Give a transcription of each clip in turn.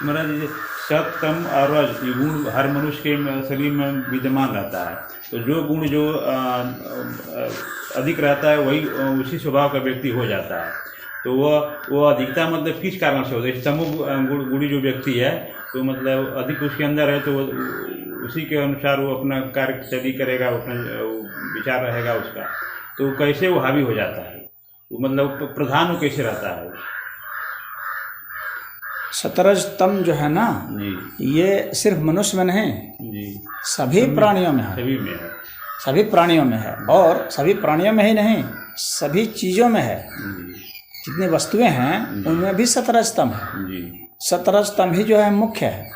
महाराज ये सत तम और रज ये गुण हर मनुष्य के शरीर में विद्यमान रहता है। तो जो गुण जो अधिक रहता है वही उसी स्वभाव का व्यक्ति हो जाता है। तो वो अधिकता मतलब किस कारण से होता है? तमो गुणी जो व्यक्ति है तो मतलब अधिक उसके अंदर है तो उसी के अनुसार वो अपना कार्यशैली करेगा, अपना विचार रहेगा उसका। तो कैसे वो हावी हो जाता है, वो मतलब प्रधान वो कैसे रहता है? सतरज तम जो है ना जी ये सिर्फ मनुष्य में नहीं, जी सभी प्राणियों में है, सभी में है। सभी प्राणियों में है। और सभी प्राणियों में ही नहीं, सभी चीज़ों में है। जितनी वस्तुएं हैं उनमें भी सतरज तम है। जी सतरज तम ही जो है मुख्य है,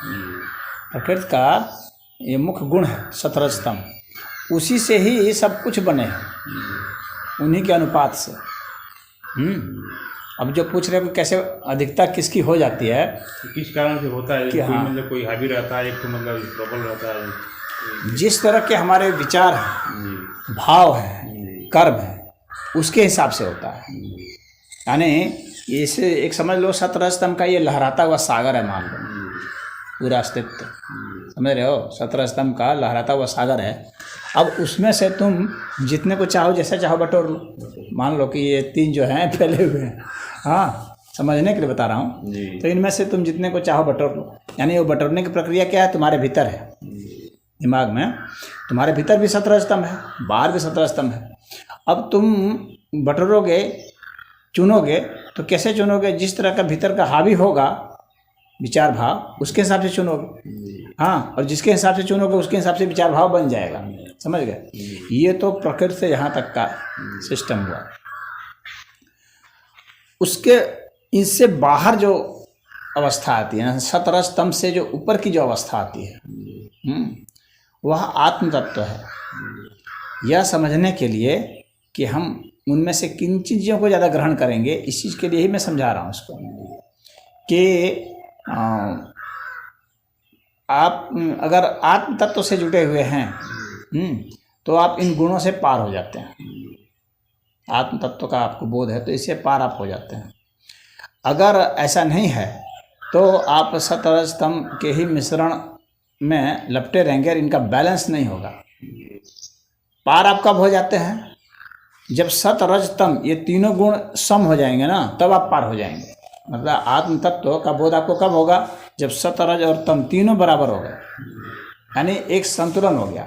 प्रकृति का ये मुख्य गुण है सतरज तम। उसी से ही सब कुछ बने हैं, उन्हीं के अनुपात से। अब जो पूछ रहे हो कि कैसे अधिकता किसकी हो जाती है, किस कारण से होता है? कि कोई हाँ, मतलब कोई हावी रहता है, एक तो मतलब प्रबल रहता है। जिस तरह के हमारे विचार हैं, भाव है, कर्म है, उसके हिसाब से होता है। यानी इसे एक समझ लो, सतरज तम का ये लहराता हुआ सागर है, मान लो पूरा अस्तित्व, समझ रहे हो? सतरज तम का लहराता हुआ सागर है। अब उसमें से तुम जितने को चाहो जैसे चाहो बटोर लो। मान लो कि ये 3 जो हैं फैले हुए हैं, हाँ समझने के लिए बता रहा हूँ। तो इनमें से तुम जितने को चाहो बटोर लो। यानी वो बटोरने की प्रक्रिया क्या है? तुम्हारे भीतर है, दिमाग में। तुम्हारे भीतर भी सतरज तम है, बाहर भी सतरज तम है। अब तुम बटोरोगे, चुनोगे, तो कैसे चुनोगे? जिस तरह का भीतर का हावी होगा विचार भाव, उसके हिसाब से चुनोगे। हाँ, और जिसके हिसाब से चुनोगे उसके हिसाब से विचार भाव बन जाएगा। समझ गए? ये तो प्रकृति से यहाँ तक का सिस्टम हुआ। उसके इससे बाहर जो अवस्था आती है, सतरज तम से जो ऊपर की जो अवस्था आती है, वह आत्म तत्व है। यह समझने के लिए कि हम उनमें से किन चीज़ों को ज़्यादा ग्रहण करेंगे, इस चीज़ के लिए ही मैं समझा रहा हूँ इसको कि आप अगर आत्म तत्व से जुटे हुए हैं तो आप इन गुणों से पार हो जाते हैं। आत्म तत्व का आपको बोध है तो इससे पार आप हो जाते हैं। अगर ऐसा नहीं है तो आप सतरज तम के ही मिश्रण में लपटे रहेंगे और इनका बैलेंस नहीं होगा। पार आप कब हो जाते हैं? जब सत रज तम ये तीनों गुण सम हो जाएंगे ना, तब आप पार हो जाएंगे। मतलब आत्म तत्व का बोध आपको कब होगा? जब सत रज और तम तीनों बराबर हो गए, यानी एक संतुलन हो गया।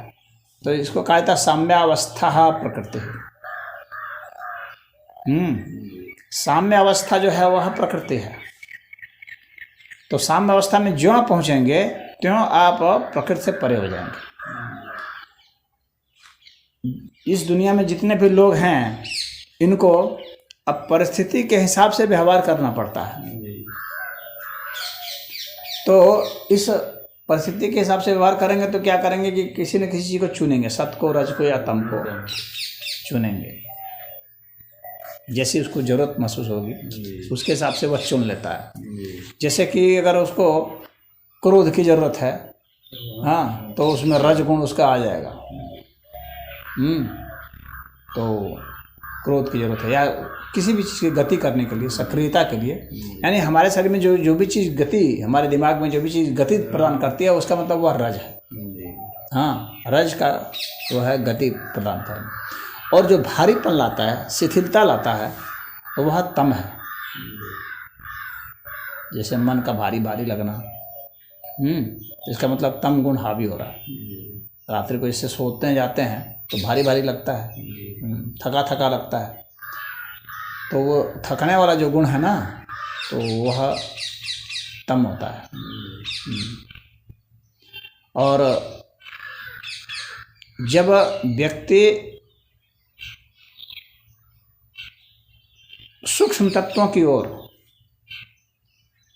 तो इसको कहा था साम्यावस्था प्रकृति। साम्य अवस्था जो है वह प्रकृति है। तो साम्य अवस्था में ज्यों आप पहुँचेंगे त्यों आप प्रकृति से परे हो जाएंगे। इस दुनिया में जितने भी लोग हैं इनको अब परिस्थिति के हिसाब से व्यवहार करना पड़ता है। तो इस परिस्थिति के हिसाब से व्यवहार करेंगे तो क्या करेंगे कि किसी न किसी चीज़ को चुनेंगे, सत को, रज को या तम को चुनेंगे। जैसी उसको ज़रूरत महसूस होगी उसके हिसाब से वह चुन लेता है। जैसे कि अगर उसको क्रोध की ज़रूरत है, हाँ, तो उसमें रज गुण उसका आ जाएगा। तो क्रोध की जरूरत है, या किसी भी चीज़ की गति करने के लिए, सक्रियता के लिए, यानी हमारे शरीर में जो भी चीज़ गति, हमारे दिमाग में जो भी चीज़ गति प्रदान करती है उसका मतलब वह रज है। हाँ, रज का वो है गति प्रदान करना। और जो भारीपन लाता है, शिथिलता लाता है, तो वह तम है। जैसे मन का भारी भारी लगना, इसका मतलब तम गुण हावी हो रहा है। रात्रि को इससे सोते जाते हैं तो भारी भारी लगता है, थका थका लगता है। तो वो थकने वाला जो गुण है ना, तो वह तम होता है। और जब व्यक्ति सूक्ष्म तत्वों की ओर,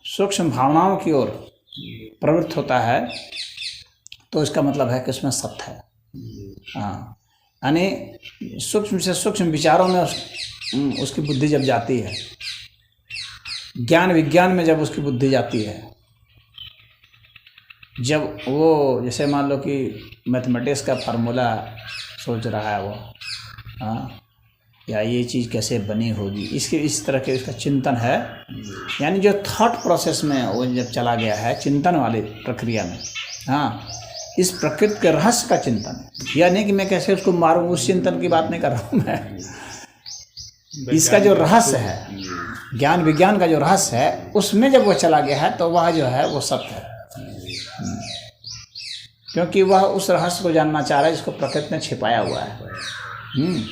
सूक्ष्म भावनाओं की ओर प्रवृत्त होता है तो इसका मतलब है कि उसमें सत्य है। हाँ, यानी सूक्ष्म से सूक्ष्म विचारों में उसकी बुद्धि जब जाती है, ज्ञान विज्ञान में जब उसकी बुद्धि जाती है, जब वो जैसे मान लो कि मैथमेटिक्स का फार्मूला सोच रहा है वो, हाँ, या ये चीज़ कैसे बनी होगी, इसके इस तरह के उसका चिंतन है। यानी जो थॉट प्रोसेस में वो जब चला गया है चिंतन वाली प्रक्रिया में, हाँ, इस प्रकृति के रहस्य का चिंतन है। यह नहीं कि मैं कैसे उसको मारूं, उस चिंतन की बात नहीं कर रहा हूँ मैं। इसका जो रहस्य है, ज्ञान विज्ञान का जो रहस्य है, उसमें जब वो चला गया है तो वह जो है वो सत्य है। क्योंकि वह उस रहस्य को जानना चाह रहा है जिसको प्रकृति ने छिपाया हुआ है।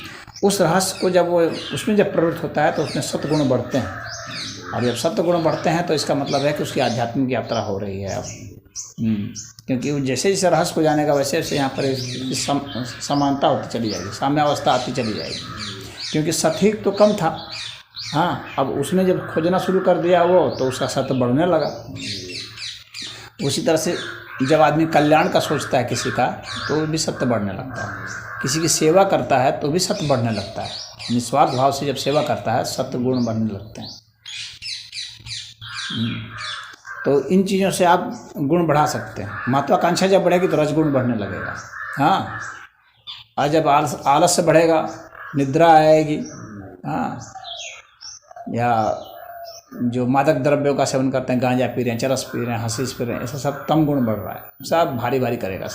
उस रहस्य को जब वो उसमें जब प्रवृत्त होता है तो उसमें सत्गुण बढ़ते हैं, और जब सत्गुण बढ़ते हैं तो इसका मतलब है कि उसकी आध्यात्मिक यात्रा हो रही है अब। क्योंकि वो जैसे जैसे रहस्य को जानेगा वैसे वैसे यहाँ पर समानता होती चली जाएगी, साम्यावस्था आती चली जाएगी। क्योंकि सटीक तो कम था, हाँ, अब उसने जब खोजना शुरू कर दिया वो, तो उसका सत्य बढ़ने लगा। उसी तरह से जब आदमी कल्याण का सोचता है किसी का, तो भी सत्य बढ़ने लगता है। किसी की सेवा करता है तो भी सत्य बढ़ने लगता है। निस्वार्थ भाव से जब सेवा करता है सत्य गुण बढ़ने लगते हैं। तो इन चीज़ों से आप गुण बढ़ा सकते हैं। महत्वाकांक्षा जब बढ़ेगी तो रजगुण बढ़ने लगेगा, हाँ। और जब आलस्य बढ़ेगा, निद्रा आएगी, हाँ, या जो मादक द्रव्यों का सेवन करते हैं, गांजा पी रहे हैं, चरस पी रहे हैं, हंसीस पी रहे हैं, ऐसा सब तम गुण बढ़ रहा है। सब भारी भारी करेगा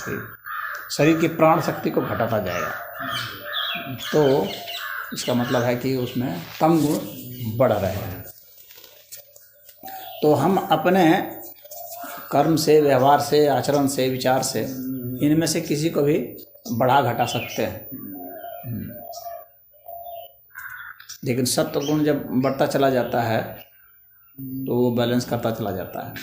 शरीर की प्राण शक्ति को घटाता जाएगा। तो इसका मतलब है कि उसमें तम गुण बढ़ रहे हैं। तो हम अपने कर्म से, व्यवहार से, आचरण से, विचार से, इनमें से किसी को भी बढ़ा घटा सकते हैं। लेकिन सत्व गुण जब बढ़ता चला जाता है तो वो बैलेंस करता चला जाता है।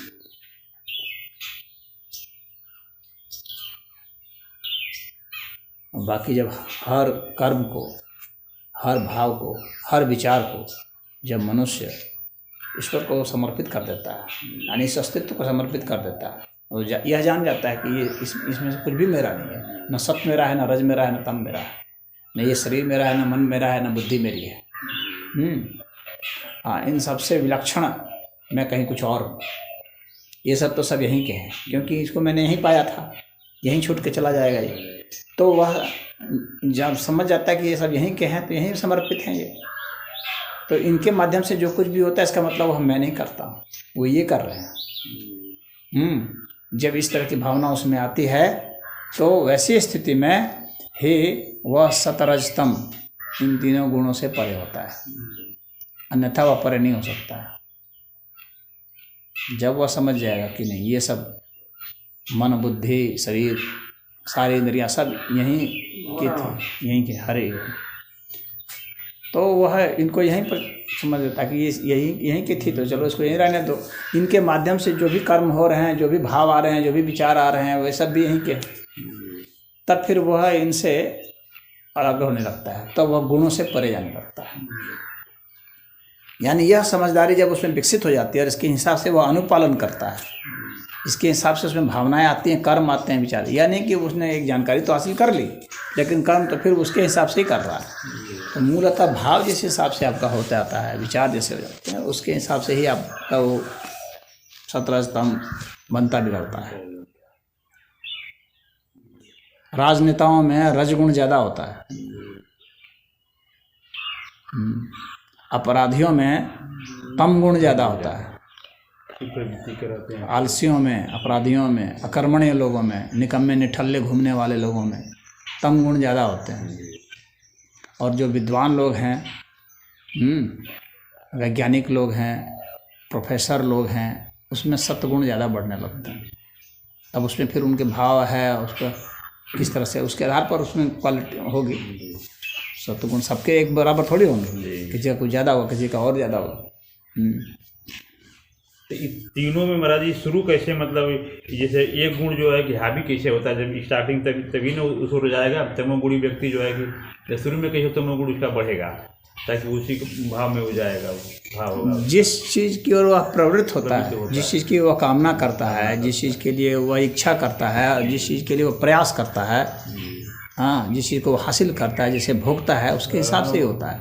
बाकी जब हर कर्म को, हर भाव को, हर विचार को जब मनुष्य ईश्वर को समर्पित कर देता है, यानी इस अस्तित्व को समर्पित कर देता है, और यह जान जाता है कि ये इसमें से कुछ भी मेरा नहीं है, न सत्य मेरा है, न रज मेरा है, न तम मेरा है, न ये शरीर मेरा है, न मन मेरा है, न बुद्धि मेरी है। हाँ, इन सबसे विलक्षण मैं कहीं कुछ और हूँ। ये सब तो सब यहीं के हैं, क्योंकि इसको मैंने यहीं पाया था, यहीं छूट के चला जाएगा ये। तो वह जब समझ जाता है कि ये सब यहीं के हैं तो यहीं समर्पित हैं ये, तो इनके माध्यम से जो कुछ भी होता है इसका मतलब वह मैं नहीं करता हूँ, वो ये कर रहे हैं। जब इस तरह की भावना उसमें आती है तो वैसी स्थिति में हे वह सतरजतम इन तीनों गुणों से परे होता है, अन्यथा वह परे नहीं हो सकता है। जब वह समझ जाएगा कि नहीं, ये सब मन, बुद्धि, शरीर, सारी इंद्रियां सब यहीं के थे, यहीं के हरे, तो वह इनको यहीं पर समझ लेता कि ये यहीं की थी, तो चलो इसको यहीं रहने दो। इनके माध्यम से जो भी कर्म हो रहे हैं, जो भी भाव आ रहे हैं, जो भी विचार आ रहे हैं, वे सब भी यहीं के। तब फिर वह इनसे अलग होने लगता है, तब वह गुणों से परे जाने लगता है। यानी यह समझदारी जब उसमें विकसित हो जाती है और इसके हिसाब से वह अनुपालन करता है, इसके हिसाब से उसमें भावनाएं आती हैं, कर्म आते हैं, विचार। यानी कि उसने एक जानकारी तो हासिल कर ली, लेकिन कर्म तो फिर उसके हिसाब से ही कर रहा है। तो मूलतः भाव जिस हिसाब से आपका होता आता है, विचार जैसे हो जाते हैं, उसके हिसाब से ही आपका वो सतरजतम बनता बिगड़ता है। राजनेताओं में रजगुण ज़्यादा होता है, अपराधियों में तम गुण ज़्यादा होता है, आलसियों में, अपराधियों में, अकर्मण्य लोगों में, निकम्मे निठल्ले घूमने वाले लोगों में तम गुण ज़्यादा होते हैं। और जो विद्वान लोग हैं, वैज्ञानिक लोग हैं, प्रोफेसर लोग हैं, उसमें सत्गुण ज़्यादा बढ़ने लगते हैं। अब उसमें फिर उनके भाव है, उसका किस तरह से, उसके आधार पर उसमें क्वालिटी होगी। सत्गुण सबके एक बराबर थोड़ी होंगे, किसी का कुछ ज़्यादा होगा, किसी का और ज़्यादा होगा। तो इस तीनों में महाराज जी शुरू कैसे, मतलब जैसे एक गुण जो है कि हावी कैसे होता है, जब स्टार्टिंग तभी ना उसको हो जाएगा। तमोगुणी व्यक्ति जो है कि शुरू में कैसे तमोगुण उसका बढ़ेगा, ताकि उसी भाव में हो जाएगा, भाव होगा। जिस चीज़ की ओर वह प्रवृत्त होता है, जिस चीज़ की वह कामना करता है, जिस चीज़ के लिए वह इच्छा करता है, जिस चीज़ के लिए वह प्रयास करता है, हाँ, जिस चीज़ को वो हासिल करता है, जिसे भोगता है, उसके हिसाब से ही होता है,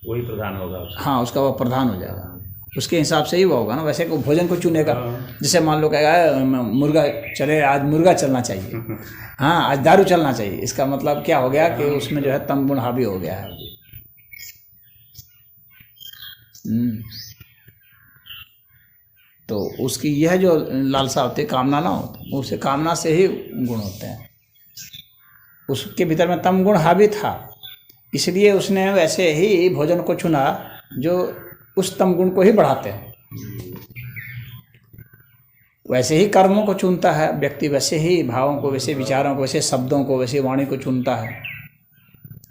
वही प्रधान होगा। हाँ, उसका वह प्रधान हो जाएगा। उसके हिसाब से ही वो होगा ना। वैसे को भोजन को चुनेगा, जैसे मान लो कहेगा मुर्गा चले, आज मुर्गा चलना चाहिए, हाँ आज दारू चलना चाहिए, इसका मतलब क्या हो गया कि उसमें जो है तम गुण हावी हो गया है। तो उसकी यह जो लालसा होती है, कामना ना होती, उसे कामना से ही गुण होते हैं। उसके भीतर में तम गुण हावी था, इसलिए उसने वैसे ही भोजन को चुना जो उस तम गुण को ही बढ़ाते हैं। वैसे ही कर्मों को चुनता है व्यक्ति, वैसे ही भावों को, वैसे विचारों को, वैसे शब्दों को, वैसे वाणी को चुनता है,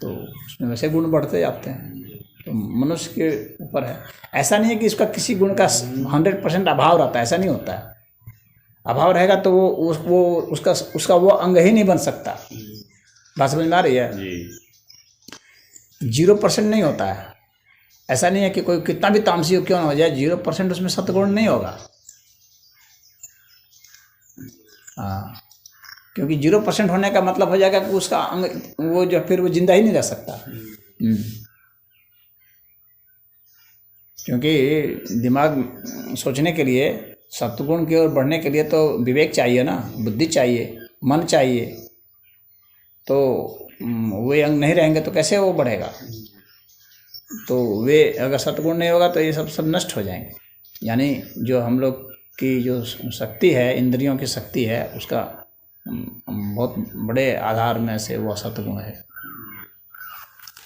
तो उसमें वैसे गुण बढ़ते जाते हैं। तो मनुष्य के ऊपर है। ऐसा नहीं है कि इसका किसी गुण का 100% अभाव रहता है, ऐसा नहीं होता है। अभाव रहेगा तो वो उसका वो अंग ही नहीं बन सकता। बात समझ में आ रही है? 0% नहीं होता है। ऐसा नहीं है कि कोई कितना भी तामसी क्यों ना हो जाए, 0% उसमें सत्गुण नहीं होगा। हाँ, क्योंकि 0% होने का मतलब हो जाएगा कि उसका अंग वो जो फिर वो जिंदा ही नहीं रह सकता। क्योंकि दिमाग सोचने के लिए, सत्गुण की ओर बढ़ने के लिए तो विवेक चाहिए ना, बुद्धि चाहिए, मन चाहिए। तो वे अंग नहीं रहेंगे तो कैसे वो बढ़ेगा? तो वे अगर सत्गुण नहीं होगा तो ये सब नष्ट हो जाएंगे। यानी जो हम लोग की जो शक्ति है, इंद्रियों की शक्ति है, उसका बहुत बड़े आधार में से वो सत्गुण है।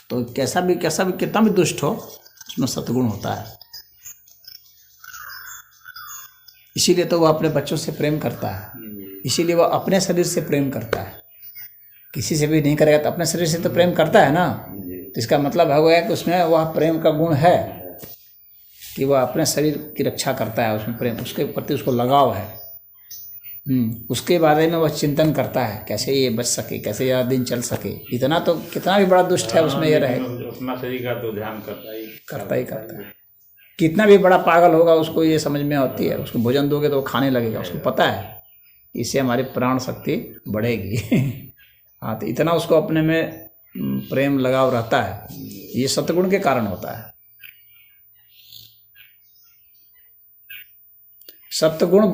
तो कैसा भी कितना भी दुष्ट हो, उसमें सत्गुण होता है। इसीलिए तो वह अपने बच्चों से प्रेम करता है, इसीलिए वह अपने शरीर से प्रेम करता है। किसी से भी नहीं करेगा तो अपने शरीर से तो प्रेम करता है ना। तो इसका मतलब हो गया कि उसमें वह प्रेम का गुण है कि वह अपने शरीर की रक्षा करता है, उसमें प्रेम, उसके प्रति उसको लगाव है। उसके बारे में वह चिंतन करता है, कैसे ये बच सके, कैसे यह दिन चल सके। इतना तो कितना भी बड़ा दुष्ट है उसमें ये रहे, अपना शरीर का तो ध्यान करता है। कितना भी बड़ा पागल होगा उसको ये समझ में आती है। उसको भोजन दोगे तो वो खाने लगेगा, उसको पता है इससे हमारी प्राण शक्ति बढ़ेगी। हाँ, तो इतना उसको अपने में प्रेम लगाव रहता है, ये सत्गुण के कारण होता है। सत्गुण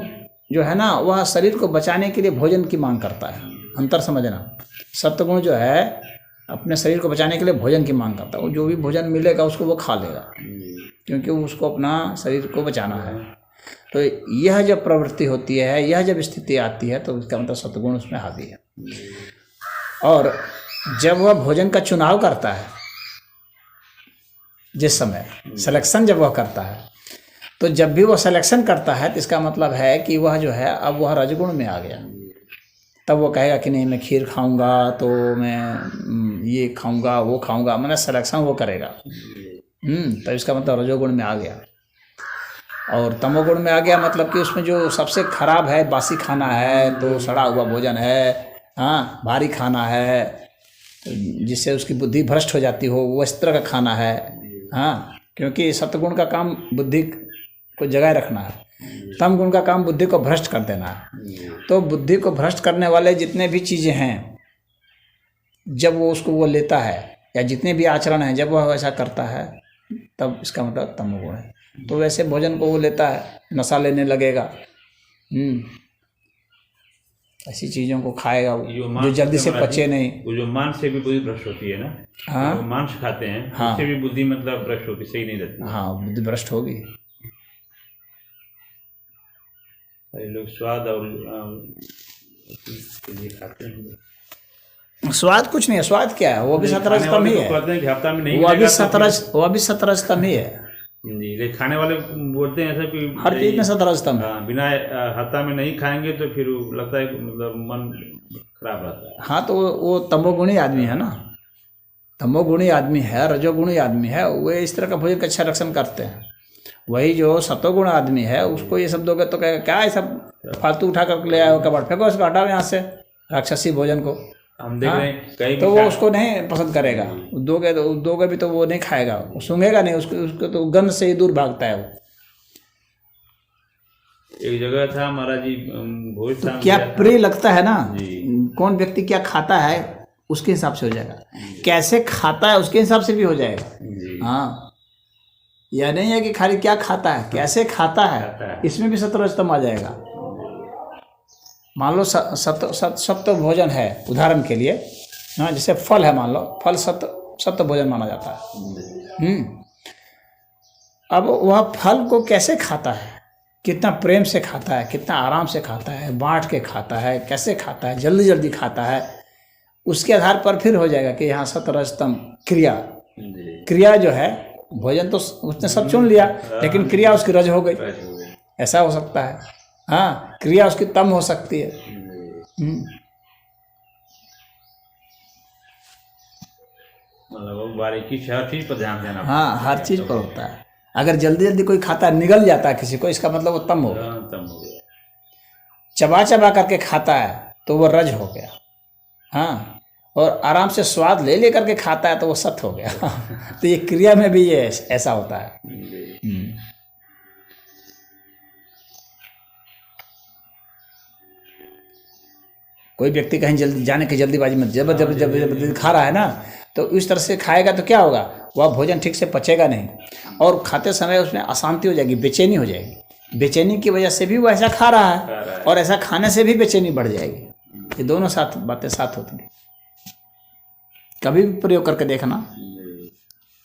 जो है ना, वह शरीर को बचाने के लिए भोजन की मांग करता है। अंतर समझना, सत्गुण जो है अपने शरीर को बचाने के लिए भोजन की मांग करता है। वो जो भी भोजन मिलेगा उसको वो खा लेगा, क्योंकि उसको अपना शरीर को बचाना है। तो यह जब प्रवृत्ति होती है, यह जब स्थिति आती है, तो इसका मतलब सत्गुण उसमें हावी है। और जब वह भोजन का चुनाव करता है, जिस समय सिलेक्शन जब वह करता है, तो जब भी वह सिलेक्शन करता है तो इसका मतलब है कि वह जो है अब वह रजगुण में आ गया। तब वो कहेगा कि नहीं मैं खीर खाऊंगा, तो मैं ये खाऊंगा, वो खाऊंगा, मैंने सिलेक्शन वो करेगा। तब इसका मतलब रजोगुण में आ गया। और तमोगुण में आ गया मतलब कि उसमें जो सबसे खराब है, बासी खाना है, तो सड़ा हुआ भोजन है, हाँ भारी खाना है, जिससे उसकी बुद्धि भ्रष्ट हो जाती हो, वो इस तरह का खाना है। हाँ, क्योंकि सत्गुण का काम बुद्धि को जगाए रखना है, तम गुण का काम बुद्धि को भ्रष्ट कर देना है। तो बुद्धि को भ्रष्ट करने वाले जितने भी चीज़ें हैं, जब वो उसको वो लेता है, या जितने भी आचरण हैं, जब वह वैसा करता है, तब इसका मतलब तमोगुण है। तो वैसे भोजन को वो लेता है, नशा लेने लगेगा, ऐसी चीज़ों को खाएगा जो जल्दी से पचे नहीं। वो जो मांस से भी बुद्धि भ्रष्ट होती है ना। हाँ, तो मांस खाते हैं, हाँ, उससे भी बुद्धि मतलब भ्रष्ट होती, सही नहीं रहती। हाँ, बुद्धि भ्रष्ट होगी। लोग स्वाद और खाते हैं। स्वाद कुछ नहीं है, स्वाद क्या है? वो भी सतरजतम ही है। वो भी सतरजतम ही है जी। खाने वाले बोलते हैं ऐसा कि हर चीज में सतरजतम है। बिना हत्ता में नहीं खाएंगे तो फिर लगता है मतलब मन खराब रहता है। हाँ, तो वो तमोगुणी आदमी है ना, तमोगुणी आदमी है, रजोगुणी आदमी है, वे इस तरह का भोजन का अच्छा रक्षण करते हैं। वही जो सतोगुण आदमी है, उसको ये सब दोगे तो कहेगा क्या ये सब फालतू उठा कर ले आए हो, कबाड़ फेंको, इसको हटाओ यहाँ से, राक्षसी भोजन को। हम देख रहे हैं कई तो वो उसको नहीं पसंद करेगा। दोगे भी तो वो नहीं खाएगा, वो सूंघेगा नहीं, उसको तो गंध से ही दूर भागता है वो। एक जगह था महाराज जी, भोज था, क्या प्रिय लगता है ना, कौन व्यक्ति क्या खाता है उसके हिसाब से हो जाएगा, कैसे खाता है उसके हिसाब से भी हो जाएगा। हाँ, यह नहीं है कि खाली क्या खाता है, कैसे खाता खाता है, है। इसमें भी सत्वरजतम आ जाएगा। मान लो सत्व भोजन है, उदाहरण के लिए, हाँ, जैसे फल है, मान लो फल सत्व भोजन माना जाता है। अब वह फल को कैसे खाता है, कितना प्रेम से खाता है, कितना आराम से खाता है, बांट के खाता है, कैसे खाता है, जल्दी जल्दी खाता है, उसके आधार पर फिर हो जाएगा कि यहाँ सत्वरजतम क्रिया जो है, भोजन तो उसने सब चुन लिया, लेकिन क्रिया उसकी रज हो गई, ऐसा हो सकता है। हाँ, क्रिया उसकी तम हो सकती है। मतलब बारीकी से हर चीज पर ध्यान देना। हाँ, हर चीज पर होता है। अगर जल्दी जल्दी कोई खाता है, निगल जाता है किसी को, इसका मतलब वो तम हो गया। तम हो गया। चबा चबा करके खाता है तो वो रज हो गया। हाँ, और आराम से स्वाद ले लेकर के खाता है तो वो सत हो गया। तो ये क्रिया में भी ये ऐसा होता है। कोई व्यक्ति कहीं जल्दी जाने की जल्दीबाजी में जब खा रहा है ना, तो इस तरह से खाएगा तो क्या होगा, वह भोजन ठीक से पचेगा नहीं, और खाते समय उसमें अशांति हो जाएगी, बेचैनी हो जाएगी। बेचैनी की वजह से भी वो ऐसा खा रहा है, और ऐसा खाने से भी बेचैनी बढ़ जाएगी। ये दोनों साथ बातें साथ होती हैं। कभी भी प्रयोग करके देखना,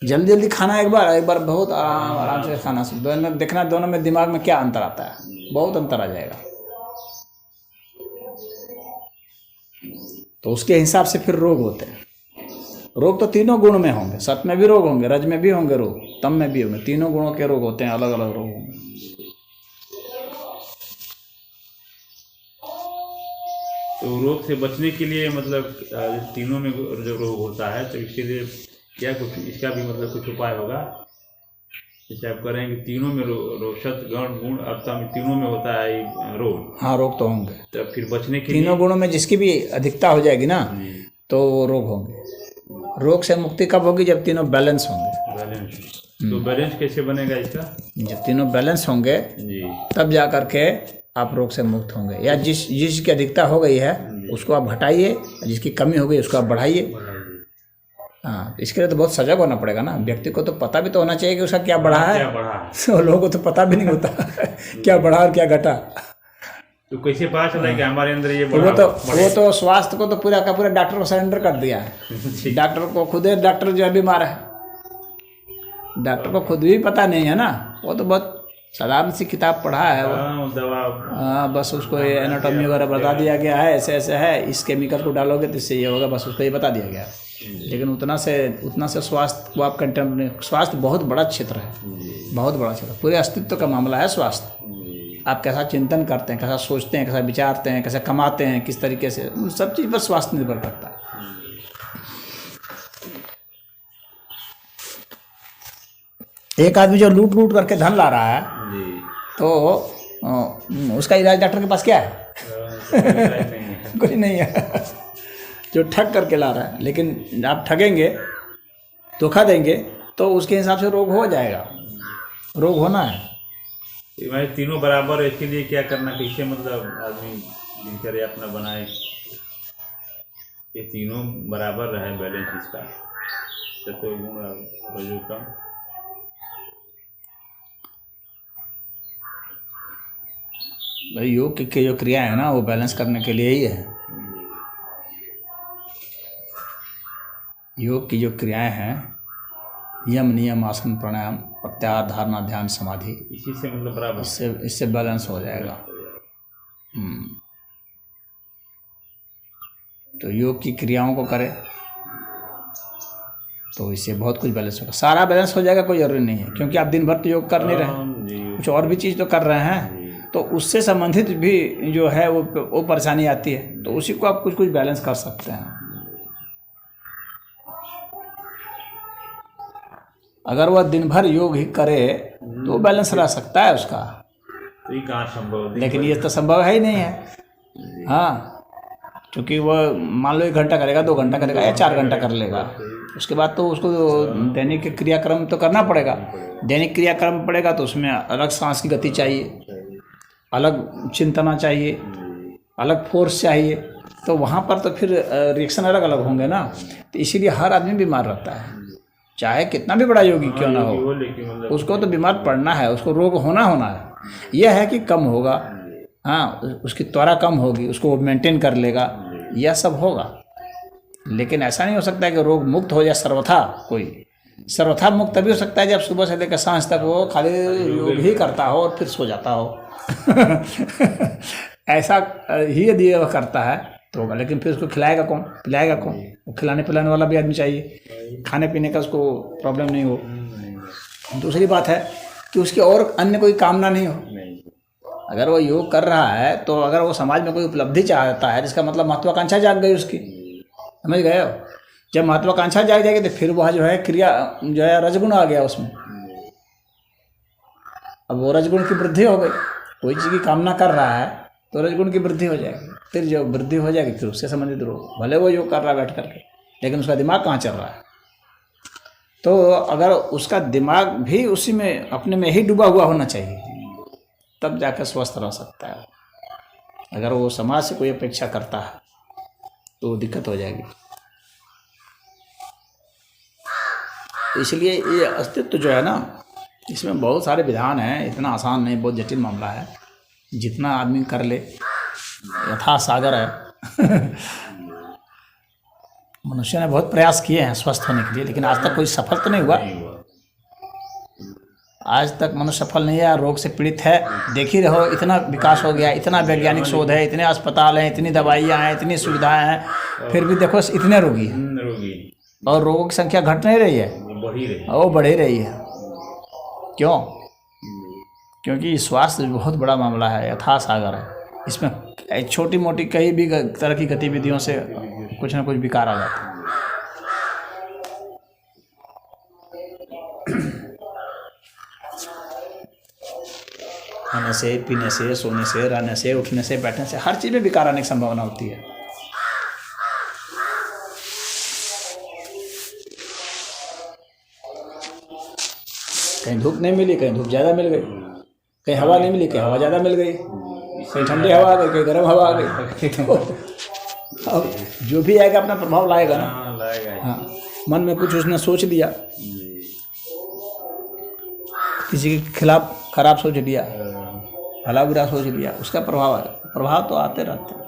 जल्दी जल्दी खाना एक बार बहुत आराम से खाना, दोनों देखना, दोनों में दिमाग में क्या अंतर आता है, बहुत अंतर आ जाएगा। तो उसके हिसाब से फिर रोग होते हैं। रोग तो तीनों गुण में होंगे, सत में भी रोग होंगे, रज में भी होंगे रोग, तम में भी होंगे, तीनों गुणों के रोग होते हैं, अलग अलग रोग होंगे। तो रोग से बचने के लिए मतलब तीनों में जो रोग होता है, तो इसके लिए क्या कुछ इसका भी मतलब कुछ उपाय होगा? जैसे आप करेंगे तीनों में रोग, सत गण गुण और तम तीनों में होता है रोग। हाँ, रोग तो होंगे। तो फिर बचने के तीनों गुणों में जिसकी भी अधिकता हो जाएगी ना, तो वो रोग होंगे। रोग से मुक्ति कब होगी? जब तीनों बैलेंस होंगे। बैलेंस। तो बैलेंस कैसे बनेगा इसका? जब तीनों बैलेंस होंगे जी, तब जा करके आप रोग से मुक्त होंगे। या जिसकी अधिकता हो गई है उसको आप घटाइए, जिसकी कमी हो गई उसको आप बढ़ाइए। हाँ, इसके लिए तो बहुत सजग होना पड़ेगा ना। व्यक्ति को तो पता भी तो होना चाहिए कि उसका क्या बढ़ा है। तो लोगों को तो पता भी नहीं होता क्या बढ़ा और क्या घटा। तो कैसे पता चला कि हमारे अंदर ये बढ़ा? वो तो स्वास्थ्य को तो पूरा का पूरा डॉक्टर को सरेंडर कर दिया है। डॉक्टर को खुद, डॉक्टर जो है बीमार है, डॉक्टर को खुद भी पता नहीं है ना। वो तो बहुत साधारण सी किताब पढ़ा है वो, दवा, बस उसको एनाटॉमी वगैरह बता दिया गया है, ऐसे ऐसे है, इस केमिकल को डालोगे तो इससे ये होगा, बस उसको ये बता दिया गया है। लेकिन उतना से स्वास्थ्य को आप कंटेम्प्ट, स्वास्थ्य बहुत बड़ा क्षेत्र है, बहुत बड़ा क्षेत्र, पूरे अस्तित्व का मामला है स्वास्थ्य। आप कैसा चिंतन करते हैं, कैसा सोचते हैं, कैसा विचारते हैं, कैसे कमाते हैं, किस तरीके से, उन सब चीज़ पर स्वास्थ्य निर्भर करता है। एक आदमी जो लूट लूट करके धन ला रहा है, तो उसका इलाज डॉक्टर के पास क्या है? कुछ नहीं है। जो ठग करके ला रहा है, लेकिन आप ठगेंगे, धोखा देंगे, तो उसके हिसाब से रोग हो जाएगा। रोग होना है। भाई तीनों बराबर है, इसके लिए क्या करना, कैसे मतलब आदमी दिनचर्या अपना बनाए ये तीनों बराबर रहे, बैलेंस इसका, सत्वगुण और रजोगुण। भाई योग की जो क्रिया है ना, वो बैलेंस करने के लिए ही है। योग की जो क्रियाएं हैं, यम नियम आसन प्राणायाम प्रत्याहार धारणा ध्यान समाधि, इसी से मतलब बराबर, इससे बैलेंस हो जाएगा। तो योग की क्रियाओं को करें तो इससे बहुत कुछ बैलेंस होगा। सारा बैलेंस हो जाएगा, कोई जरूरी नहीं है, क्योंकि आप दिन भर तो योग कर नहीं रहे, कुछ और भी चीज़ तो कर रहे हैं, तो उससे संबंधित भी जो है वो परेशानी आती है, तो उसी को आप कुछ कुछ बैलेंस कर सकते हैं। अगर वह दिन भर योग ही करे तो बैलेंस रह सकता है उसका, तो ये कहाँ संभव है? लेकिन ये तो संभव है ही नहीं है। हाँ, क्योंकि वह मान लो 1 घंटा करेगा, 2 घंटा करेगा, या 4 घंटा कर लेगा, उसके बाद तो उसको दैनिक क्रियाक्रम तो करना पड़ेगा। दैनिक क्रियाक्रम पड़ेगा तो उसमें अलग सांस की गति चाहिए, अलग चिंतना चाहिए, अलग फोर्स चाहिए, तो वहाँ पर तो फिर रिएक्शन अलग अलग होंगे ना। तो इसीलिए हर आदमी बीमार रहता है। चाहे कितना भी बड़ा योगी क्यों ना हो, वो लेकिन मतलब उसको तो बीमार पड़ना है, उसको रोग होना है। यह है कि कम होगा, हाँ, उसकी त्वरा कम होगी, उसको वो मेंटेन कर लेगा, यह सब होगा। लेकिन ऐसा नहीं हो सकता कि रोग मुक्त हो जाए सर्वथा। कोई सर्वथा मुक्त तभी हो सकता है जब सुबह से लेकर सांझ तक वो खाली योग ही करता हो और फिर सो जाता हो। ऐसा ही यदि वह करता है तो होगा। लेकिन फिर उसको खिलाएगा कौन, पिलाएगा कौन? वो खिलाने पिलाने वाला भी आदमी चाहिए, खाने पीने का उसको प्रॉब्लम नहीं हो। दूसरी बात है कि उसकी और अन्य कोई कामना नहीं हो। अगर वो योग कर रहा है तो अगर वो समाज में कोई उपलब्धि चाहता है, जिसका मतलब महत्वाकांक्षा जाग गई उसकी, समझ गए हो? जब महत्वाकांक्षा जाग जाएगी तो फिर वह जो है क्रिया जो है रजगुण आ गया उसमें। अब वो रजगुण की वृद्धि हो गई, कोई चीज़ की कामना कर रहा है तो रजगुण की वृद्धि हो जाएगी। फिर जो वृद्धि हो जाएगी फिर उससे संबंधित रोग, भले वो योग कर रहा है बैठ करके, लेकिन उसका दिमाग कहाँ चल रहा है? तो अगर उसका दिमाग भी उसी में अपने में ही डूबा हुआ होना चाहिए, तब जाकर स्वस्थ रह सकता है। अगर वो समाज से कोई अपेक्षा करता है तो दिक्कत हो जाएगी। इसलिए ये अस्तित्व जो है ना, इसमें बहुत सारे विधान हैं, इतना आसान नहीं, बहुत जटिल मामला है। जितना आदमी कर ले, यथा सागर है। मनुष्य ने बहुत प्रयास किए हैं स्वस्थ होने के लिए, लेकिन आज तक कोई सफल तो नहीं हुआ। आज तक मनुष्य सफल नहीं है, रोग से पीड़ित है। देख ही रहो, इतना विकास हो गया, इतना वैज्ञानिक शोध है, इतने अस्पताल हैं, इतनी दवाइयाँ हैं, इतनी सुविधाएं हैं, फिर भी देखो इतने रोगी हैं और रोगों की संख्या घट नहीं रही है, वो बढ़ ही रही है। क्यों? क्योंकि स्वास्थ्य बहुत बड़ा मामला है, यथा सागर है। इसमें छोटी मोटी कई भी तरह की गतिविधियों से कुछ ना कुछ विकार आ जाता है। खाने से, पीने से, सोने से, रहने से, उठने से, बैठने से, हर चीज़ में विकार आने की संभावना होती है। कहीं धूप नहीं मिली, कहीं धूप ज़्यादा मिल गई, कहीं हवा नहीं मिली, कहीं हवा ज़्यादा मिल गई, कहीं ठंडी हवा आ गई, कहीं गर्म हवा आ गई। तो अब जो भी आएगा अपना प्रभाव लाएगा ना। हाँ, मन में कुछ उसने सोच लिया, किसी के खिलाफ खराब सोच लिया, भला बुरा सोच लिया, उसका प्रभाव आएगा। प्रभाव तो आते रहते हैं।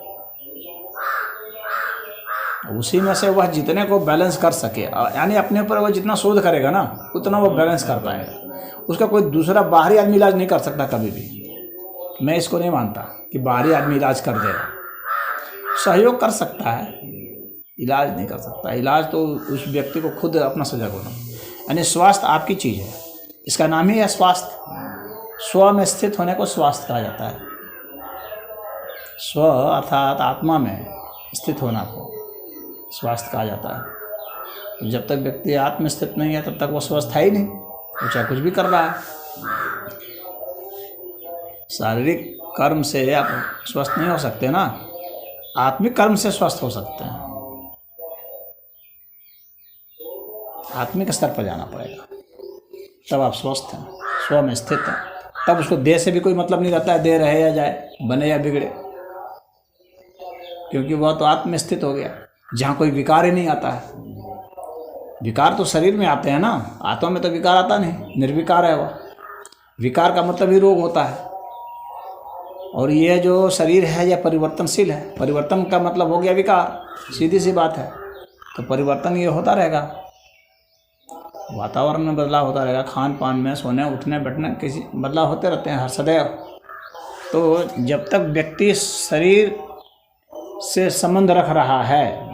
उसी में से वह जितने को बैलेंस कर सके, यानी अपने ऊपर वह जितना शोध करेगा ना, उतना वो बैलेंस कर पाएगा। उसका कोई दूसरा बाहरी आदमी इलाज नहीं कर सकता कभी भी। मैं इसको नहीं मानता कि बाहरी आदमी इलाज कर देगा। सहयोग कर सकता है, इलाज नहीं कर सकता। इलाज तो उस व्यक्ति को खुद अपना सजग होना। यानी स्वास्थ्य आपकी चीज़ है, इसका नाम ही है स्वास्थ्य। स्व में स्थित होने को स्वास्थ्य कहा जाता है। स्व अर्थात आत्मा में स्थित होना को स्वास्थ्य कहा जाता है। जब तक व्यक्ति आत्म में स्थित नहीं है तब तक वो स्वस्थ है ही नहीं, वो चाहे कुछ भी कर रहा है। शारीरिक कर्म से आप स्वस्थ नहीं हो सकते ना, आत्मिक कर्म से स्वस्थ हो सकते हैं। आत्मिक स्तर पर जाना पड़ेगा, तब आप स्वस्थ हैं, स्व में स्थित हैं। तब उसको देह से भी कोई मतलब नहीं रहता है, देह रहे या जाए, बने या बिगड़े, क्योंकि वह तो आत्म में स्थित हो गया, जहाँ कोई विकार ही नहीं आता है। विकार तो शरीर में आते हैं ना, आत्मा में तो विकार आता नहीं, निर्विकार है वह। विकार का मतलब ही रोग होता है। और ये जो शरीर है यह परिवर्तनशील है, परिवर्तन का मतलब हो गया विकार, सीधी सी बात है। तो परिवर्तन ये होता रहेगा, वातावरण में बदलाव होता रहेगा, खान पान में, सोने उठने बैठने किसी बदलाव होते रहते हैं हर सदैव। तो जब तक व्यक्ति शरीर से संबंध रख रहा है,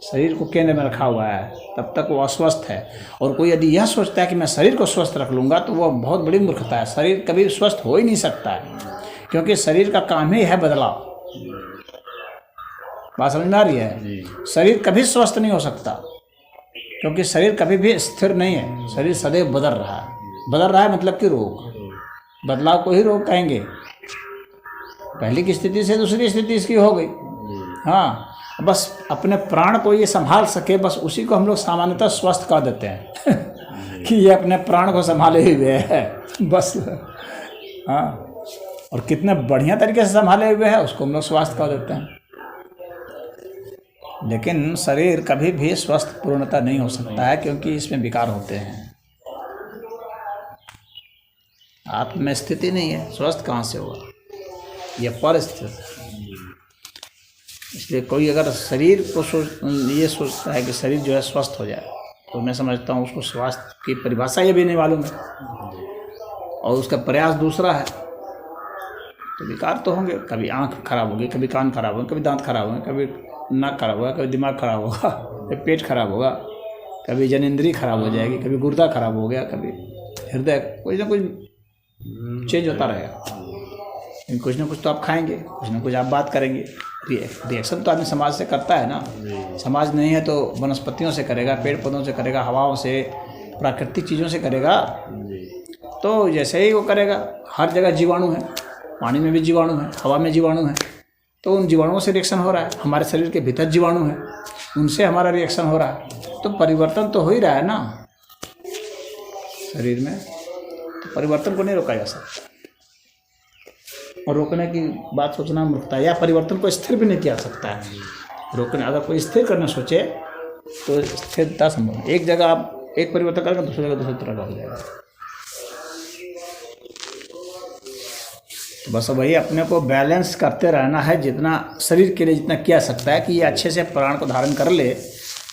शरीर को केंद्र में रखा हुआ है, तब तक वो अस्वस्थ है। और कोई यदि यह सोचता है कि मैं शरीर को स्वस्थ रख लूँगा, तो वह बहुत बड़ी मूर्खता है। शरीर कभी स्वस्थ हो ही नहीं सकता है, क्योंकि शरीर का काम ही है बदलाव। बात समझ में आ रही है? शरीर कभी स्वस्थ नहीं हो सकता, क्योंकि शरीर कभी भी स्थिर नहीं है। शरीर सदैव बदल रहा है। बदल रहा है मतलब कि रोग, बदलाव को ही रोग कहेंगे। पहले की स्थिति से दूसरी स्थिति इसकी हो गई। हाँ, बस अपने प्राण को ये संभाल सके, बस उसी को हम लोग सामान्यतः स्वस्थ कह देते हैं कि ये अपने प्राण को संभाले हुए है, बस। हाँ, और कितने बढ़िया तरीके से संभाले हुए है उसको हम लोग स्वास्थ्य कह देते हैं। लेकिन शरीर कभी भी स्वस्थ पूर्णता नहीं हो सकता है, क्योंकि इसमें विकार होते हैं। आत्म में स्थिति नहीं है, स्वस्थ कहाँ से होगा, यह परिस्थिति। इसलिए कोई अगर शरीर को ये सोचता है कि शरीर जो है स्वस्थ हो जाए, तो मैं समझता हूँ उसको स्वास्थ्य की परिभाषा ये भी नहीं मालूम है, और उसका प्रयास दूसरा है। तो विकार तो होंगे, कभी आँख खराब होगी, कभी कान खराब होंगे, कभी दांत खराब होंगे, कभी नाक खराब होगा, कभी दिमाग खराब होगा, कभी पेट खराब होगा, कभी जननेंद्रिय खराब हो जाएगी, कभी गुर्दा खराब हो गया, कभी हृदय, कुछ ना कुछ चेंज होता रहेगा। लेकिन कुछ ना कुछ तो आप खाएंगे, कुछ ना कुछ आप बात करेंगे। रिएक्शन तो आदमी समाज से करता है ना। समाज नहीं है तो वनस्पतियों से करेगा, पेड़ पौधों से करेगा, हवाओं से, प्राकृतिक चीज़ों से करेगा। तो जैसे ही वो करेगा, हर जगह जीवाणु है, पानी में भी जीवाणु है, हवा में जीवाणु है, तो उन जीवाणुओं से रिएक्शन हो रहा है। हमारे शरीर के भीतर जीवाणु है, उनसे हमारा रिएक्शन हो रहा है, तो परिवर्तन तो हो ही रहा है ना शरीर में। तो परिवर्तन को नहीं रोका जा सकता, और रोकने की बात सोचना मूर्खता है। या परिवर्तन को स्थिर भी नहीं किया जा सकता है। रोकने, अगर कोई स्थिर करना सोचे तो स्थिरता संभव है। एक जगह आप एक परिवर्तन करेंगे, दूसरी जगह दूसरी तरह का हो जाएगा। तो बस वही अपने को बैलेंस करते रहना है, जितना शरीर के लिए जितना किया सकता है कि ये अच्छे से प्राण को धारण कर ले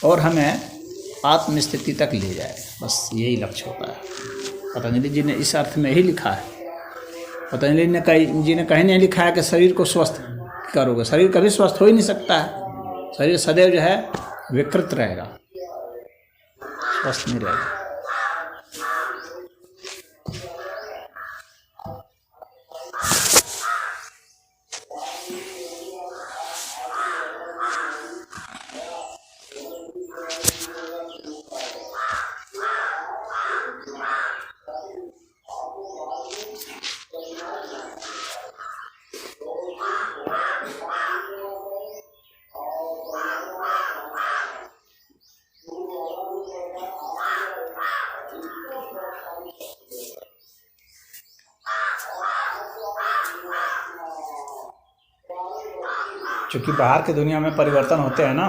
और हमें आत्म स्थिति तक ले जाए। बस यही लक्ष्य होता है। पतंजलि जी ने इस अर्थ में ही लिखा है। पतंजलि ने कहीं नहीं लिखा है कि शरीर को स्वस्थ करोगे। शरीर कभी स्वस्थ हो ही नहीं सकता है। शरीर सदैव जो है विकृत रहेगा, स्वस्थ नहीं रहेगा। क्योंकि बाहर की दुनिया में परिवर्तन होते हैं ना,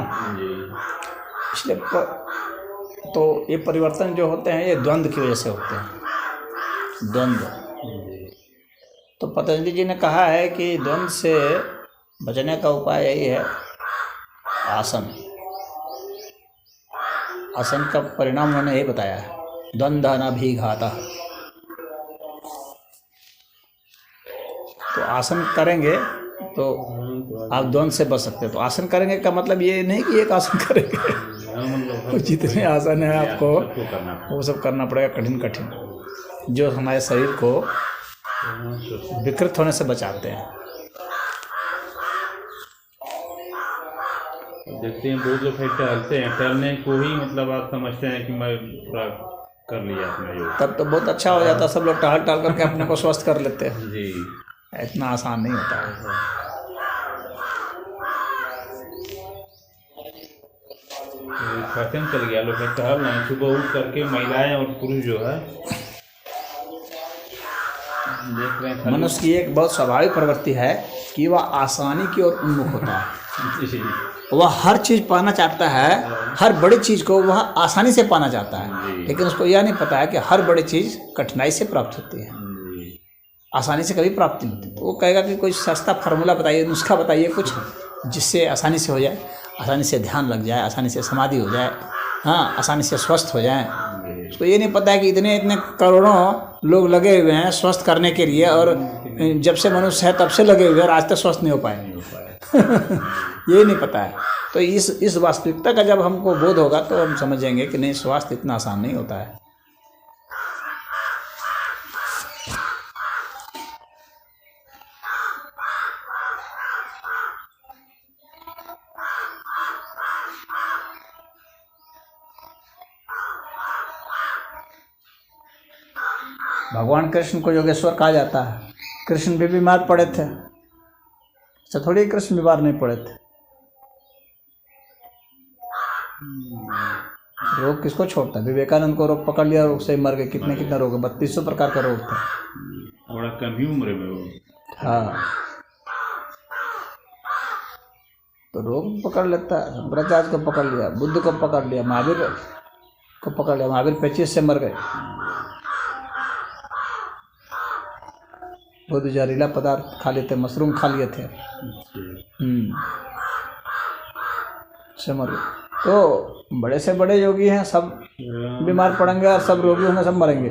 इसलिए तो ये परिवर्तन जो होते हैं ये द्वंद्व की वजह से होते हैं। द्वंद्व। तो पतंजलि जी ने कहा है कि द्वंद्व से बचने का उपाय यही है, आसन। आसन का परिणाम उन्होंने यही बताया है, द्वंद्व नाभिघातः। तो आसन करेंगे तो आप द्वंद्व से बच सकते हैं। तो आसन करेंगे का मतलब ये नहीं कि एक आसन करेंगे, तो जितने आसन है आपको वो सब करना पड़ेगा, कठिन कठिन, जो हमारे शरीर को विकृत होने से बचाते हैं। देखते हैं बहुत लोग टहलते हैं, टहलने को ही मतलब आप समझते हैं कि मैं पूरा कर लिया अपना योग, तब तो बहुत अच्छा हो जाता। सब लोग टहल टहल करके अपने को स्वस्थ कर लेते हैं जी। इतना आसान नहीं होता है। फैशन चल गया, लोग टहल रहे हैं सुबह उठ करके, महिलाएं और पुरुष जो है देख रहे हैं। मनुष्य की एक बहुत स्वाभाविक प्रवृत्ति है कि वह आसानी की ओर उन्मुख होता है। वह हर चीज़ पाना चाहता है, हर बड़ी चीज़ को वह आसानी से पाना चाहता है, लेकिन उसको यह नहीं पता है कि हर बड़ी चीज़ कठिनाई से प्राप्त होती है, आसानी से कभी प्राप्त नहीं होती। तो वो कहेगा कि कोई सस्ता फार्मूला बताइए, नुस्खा बताइए कुछ, जिससे आसानी से हो जाए, आसानी से ध्यान लग जाए, आसानी से समाधि हो जाए, हाँ, आसानी से स्वस्थ हो जाए। उसको ये नहीं पता है कि इतने इतने करोड़ों लोग लगे हुए हैं स्वस्थ करने के लिए, और जब से मनुष्य है तब से लगे हुए हैं, आज तक स्वस्थ नहीं हो पाए। ये नहीं पता है। तो इस वास्तविकता का जब हमको बोध होगा तो हम समझेंगे कि नहीं, स्वास्थ्य इतना आसान नहीं होता है। भगवान कृष्ण को योगेश्वर कहा जाता है। कृष्ण भी बीमार पड़े थे, ऐसा थोड़ी ही कृष्ण बीमार नहीं पड़े थे। रोग किसको छोड़ता है? विवेकानंद को रोग पकड़ लिया, रोग से मर गए। कितने कितने रोग है, 3200 प्रकार का रोग था, बड़ा कम ही उम्र में वो। हाँ। तो रोग पकड़ लेता है। शंकराचार्य को पकड़ लिया, बुद्ध को पकड़ लिया, महावीर को पकड़ लिया, महावीर पेचिश से मर गए। बहुत जहरीला पदार्थ खा लेते, मशरूम खा लिए थे, से मर गए। तो बड़े से बड़े योगी हैं, सब बीमार पड़ेंगे और सब रोगी होंगे, सब मरेंगे।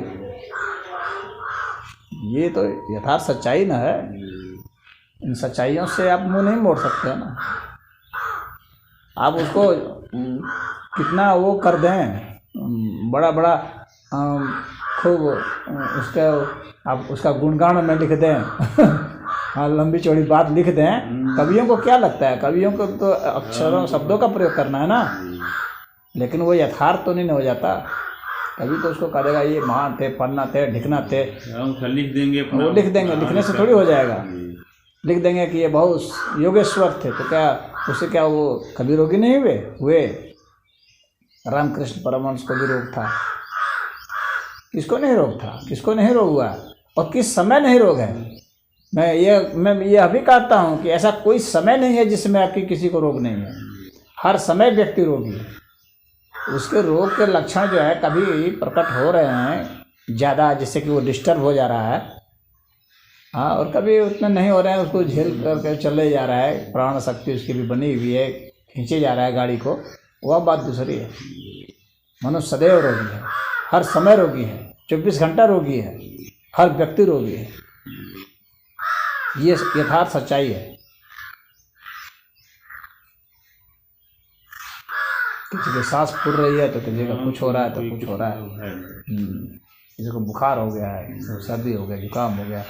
ये तो यथार्थ सच्चाई ना है। इन सच्चाइयों से आप मुंह नहीं मोड़ सकते हैं ना। आप उसको कितना वो कर दें, बड़ा बड़ा खूब उसका आप उसका गुणगान में लिख दें हाँ, लंबी चौड़ी बात लिख दें। कवियों को क्या लगता है? कवियों को तो अक्षरों शब्दों का प्रयोग करना है ना, लेकिन वो यथार्थ तो नहीं हो जाता। कभी तो उसको करेगा ये महान थे, पन्ना थे, ढिकना थे, लिख देंगे, वो लिख देंगे। लिखने से थोड़ी हो जाएगा। लिख देंगे कि ये बहुत योगेश्वर थे, तो क्या उससे क्या वो कभी रोगी नहीं हुए? रामकृष्ण परमहंस को भी रोग था, किसको नहीं रोग था? किसको नहीं रोग हुआ? और किस समय नहीं रोग है? मैं ये अभी कहता हूँ कि ऐसा कोई समय नहीं है जिसमें आपकी किसी को रोग नहीं है। हर समय व्यक्ति रोगी है। उसके रोग के लक्षण जो है कभी प्रकट हो रहे हैं ज़्यादा, जिससे कि वो डिस्टर्ब हो जा रहा है, हाँ, और कभी उतना नहीं हो रहे हैं, उसको झेल करके चले जा रहा है, प्राण शक्ति उसकी भी बनी हुई है, खींचे जा रहा है गाड़ी को, वह बात दूसरी है। मनुष्य सदैव रोगी है, हर समय रोगी है, 24 घंटा रोगी है, हर व्यक्ति रोगी है। ये यथार्थ सच्चाई है। किसी की सांस फूल रही है तो किसी का कुछ हो रहा है तो कुछ हो रहा है, किसी को बुखार हो गया है, तो सर्दी हो गया, जुकाम हो गया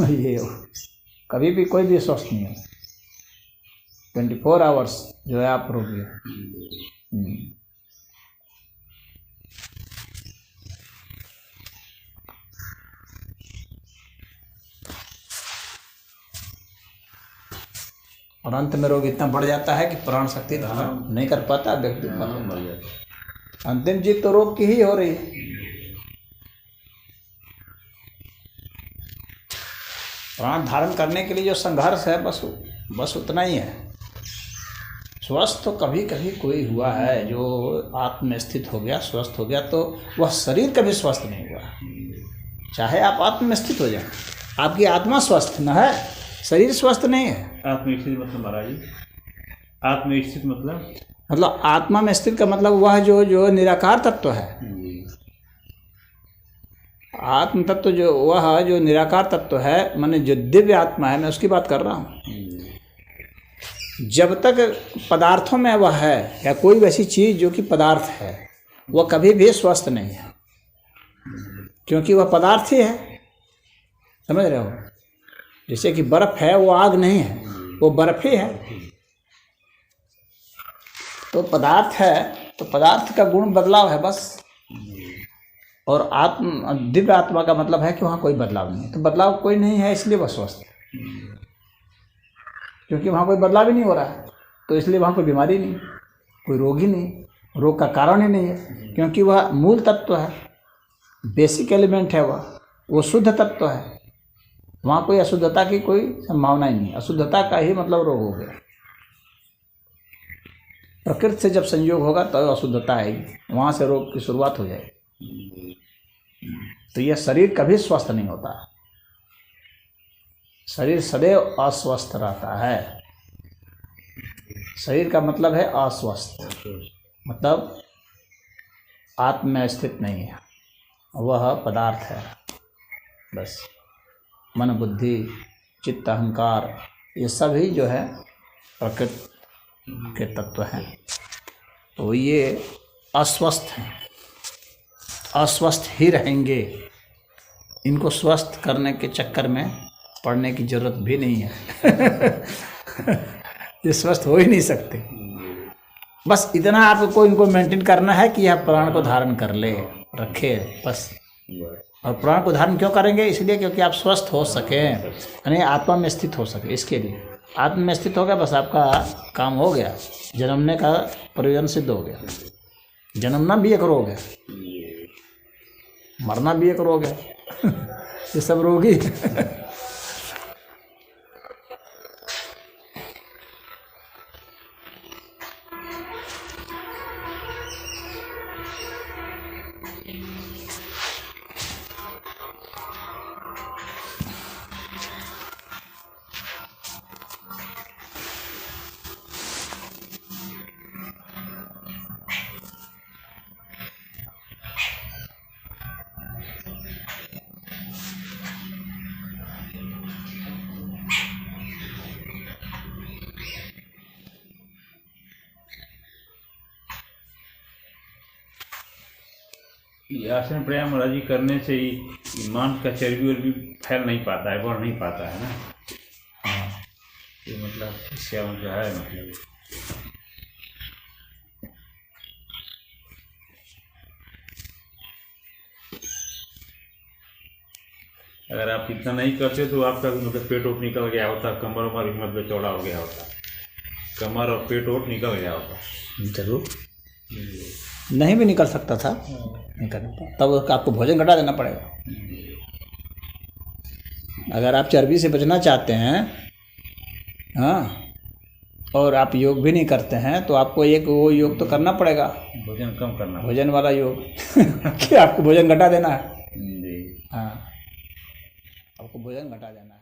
ये कभी भी कोई भी स्वस्थ नहीं है। 24 आवर्स जो है आप रोगी है। और अंत में रोग इतना बढ़ जाता है कि प्राण शक्ति धारण नहीं कर पाता, व्यक्ति मर जाता। अंतिम जीत तो रोग की ही हो रही है। प्राण धारण करने के लिए जो संघर्ष है बस उतना ही है। स्वस्थ तो कभी कभी कोई हुआ है जो आत्म में स्थित हो गया, स्वस्थ हो गया, तो वह शरीर कभी स्वस्थ नहीं हुआ। चाहे आप आत्म में स्थित हो जाए, आपकी आत्मा स्वस्थ न है, शरीर स्वस्थ नहीं है। आत्म स्थित मतलब महाराज जी, आत्म स्थित मतलब आत्मा में स्थित का मतलब वह जो निराकार तत्व है। आत्म तत्व जो वह जो निराकार तत्व है, माने जो दिव्य आत्मा है, मैं उसकी बात कर रहा हूँ। जब तक पदार्थों में वह है, या कोई वैसी चीज़ जो कि पदार्थ है, वह कभी भी स्वस्थ नहीं है, क्योंकि वह पदार्थ ही है। समझ रहे हो? जैसे कि बर्फ़ है, वो आग नहीं है, वो बर्फ़ ही है। तो पदार्थ है, तो पदार्थ का गुण बदलाव है बस। और दिव्य आत्मा का मतलब है कि वहाँ कोई बदलाव नहीं है। तो बदलाव कोई नहीं है, इसलिए वह स्वस्थ है, क्योंकि वहाँ कोई बदलाव ही नहीं हो रहा है, तो इसलिए वहाँ कोई बीमारी नहीं, कोई रोग ही नहीं, रोग का कारण ही नहीं है, क्योंकि वह मूल तत्व है, बेसिक एलिमेंट है, वो शुद्ध तत्व है। वहाँ कोई अशुद्धता की कोई संभावना ही नहीं। अशुद्धता का ही मतलब रोग हो गया। प्रकृति से जब संयोग होगा तो अशुद्धता आएगी, वहाँ से रोग की शुरुआत हो जाएगी। तो यह शरीर कभी स्वस्थ नहीं होता, शरीर सदैव अस्वस्थ रहता है। शरीर का मतलब है अस्वस्थ, मतलब आत्म में स्थित नहीं है, वह पदार्थ है बस। मन बुद्धि चित्त अहंकार ये सभी जो है प्रकृति के तत्व हैं, तो ये अस्वस्थ हैं, अस्वस्थ ही रहेंगे। इनको स्वस्थ करने के चक्कर में पड़ने की जरूरत भी नहीं है ये स्वस्थ हो ही नहीं सकते। बस इतना आपको इनको मेंटेन करना है कि यह प्राण को धारण कर ले, रखे बस। और प्राण को धारण क्यों करेंगे? इसलिए क्योंकि आप स्वस्थ हो सकें, यानी आत्मा में स्थित हो सके। इसके लिए आत्मा में स्थित हो गया, बस आपका काम हो गया। जन्मने का प्रयोजन सिद्ध हो गया। जन्मना भी एक रोग है, मरना भी एक रोग है ये सब रोगी ये आसन प्राणायाम महाराज जी करने से ही मांस का चर्बी वर्बी फैल नहीं पाता है, बढ़ नहीं पाता है ना। हाँ, ये मतलब इसका मतलब है मतलब अगर आप इतना नहीं करते तो आपका मतलब पेट ओट निकल गया होता, कमर उमर भी मतलब चौड़ा हो गया होता, कमर और पेट ओट निकल गया होता। जरूर नहीं भी निकल सकता था, नहीं कर तब आपको भोजन घटा देना पड़ेगा। अगर आप चर्बी से बचना चाहते हैं, हाँ, और आप योग भी नहीं करते हैं तो आपको एक वो योग तो करना पड़ेगा, भोजन कम करना। भोजन वाला योग कि आपको भोजन घटा देना है। जी। हाँ, आपको भोजन घटा देना है।